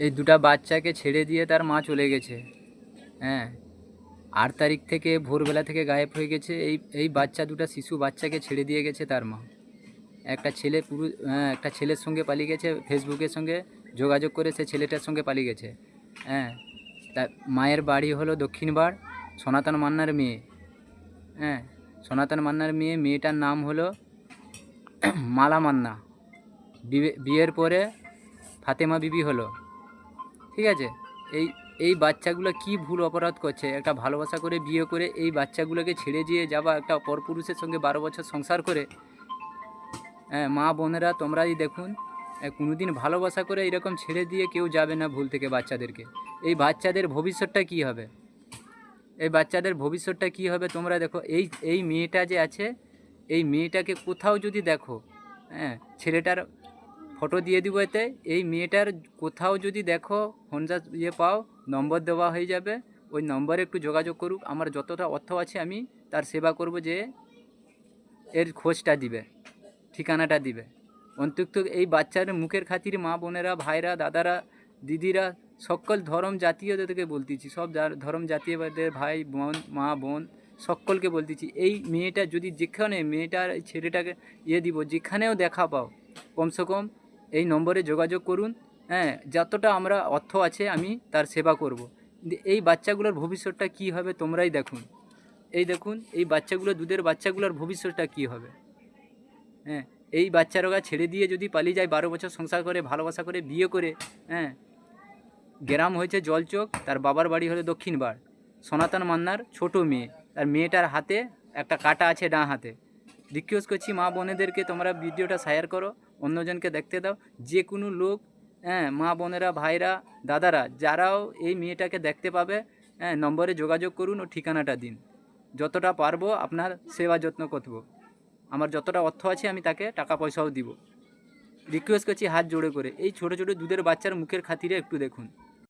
এই দুটা বাচ্চাকে ছেড়ে দিয়ে তার মা চলে গেছে। হ্যাঁ, 8 তারিখ থেকে ভোরবেলা থেকে গায়েব হয়ে গেছে। এই বাচ্চা দুটা শিশু বাচ্চাকে ছেড়ে দিয়ে গেছে তার মা। একটা ছেলে হ্যাঁ, একটা ছেলের সঙ্গে পালিয়ে গেছে, ফেসবুকের সঙ্গে যোগাযোগ করে সে ছেলেটার সঙ্গে পালিয়ে গেছে। হ্যাঁ, তা মায়ের বাড়ি হলো দক্ষিণবাড়, সনাতন মান্নার মেয়ে। হ্যাঁ, সনাতন মান্নার মেয়ে, মেয়েটার নাম হলো মালা মান্না। বিয়ের পরে ফাতেমা বিবি হলো। ঠিক আছে? এই এই বাচ্চাগুলো কি ভুল অপরাধ করছে? একটা ভালোবাসা করে বিয়ে করে এই বাচ্চাগুলোকে ছেড়ে দিয়ে যাওয়া, একটা পরপুরুষের সঙ্গে 12 বছর সংসার করে। হ্যাঁ, মা বোনেরা তোমরাই দেখুন, কোনোদিন ভালোবাসা করে এরকম ছেড়ে দিয়ে কেউ যাবে না ভুল থেকে বাচ্চাদেরকে। এই বাচ্চাদের ভবিষ্যৎটা কী হবে? এই বাচ্চাদের ভবিষ্যৎটা কী হবে তোমরা দেখো। এই মেয়েটা যে আছে, এই মেয়েটাকে কোথাও যদি দেখো, হ্যাঁ, ছেলেটার ফটো দিয়ে দিব এতে। এই মেয়েটার কোথাও যদি দেখো, ফোনটা পাও, নম্বর দেওয়া হয়ে যাবে। ওই নম্বরে একটু যোগাযোগ করুক। আমার যতটা অর্থ আছে আমি তার সেবা করব, যে এর খোঁজটা দিবে, ঠিকানাটা দিবে। অন্তত এই বাচ্চার মুখের খাতিরে মা বোনেরা, ভাইরা, দাদারা, দিদিরা, সকল ধর্ম জাতীয়দেরকে বলতেছি, সব ধর্ম জাতীয়দের ভাই বোন, মা বোন, সকলকে বলতেছি, এই মেয়েটা যদি যেখানে মেয়েটার ছেলেটাকে দিব, যেখানেও দেখা পাও, কমসে কম এই নম্বরে যোগাযোগ করুন। হ্যাঁ, যতটা আমরা অর্থ আছে আমি তার সেবা করব। এই বাচ্চাগুলোর ভবিষ্যৎটা কী হবে তোমরাই দেখুন। এই দেখুন, এই বাচ্চাগুলো, দুধের বাচ্চাগুলোর ভবিষ্যৎটা কী হবে? হ্যাঁ, এই বাচ্চারা ছেড়ে দিয়ে যদি পালিয়ে যায়, 12 বছর সংসার করে, ভালোবাসা করে, বিয়ে করে। হ্যাঁ, গ্রাম হয়েছে জলচোক, তার বাবার বাড়ি হলো দক্ষিণবাড়। সনাতন মান্নার ছোট মেয়ে, তার মেয়েটার হাতে একটা কাটা আছে, ডাঁ হাতে। রিকোয়েস্ট করছি মা বোনেদেরকে, তোমরা ভিডিওটা শেয়ার করো, অন্যজনকে দেখতে দাও। যে কোনো লোক, হ্যাঁ, মা বোনেরা, ভাইরা, দাদারা, যারাও এই মেয়েটাকে দেখতে পাবে, হ্যাঁ, নম্বরে যোগাযোগ করুন ও ঠিকানাটা দিন। যতটা পারবো আপনার সেবা যত্ন করব। আমার যতটা অর্থ আছে আমি তাকে টাকা পয়সাও দিব। রিকোয়েস্ট করছি হাত জোড়ে করে, এই ছোটো ছোটো দুধের বাচ্চার মুখের খাতিরে একটু দেখুন।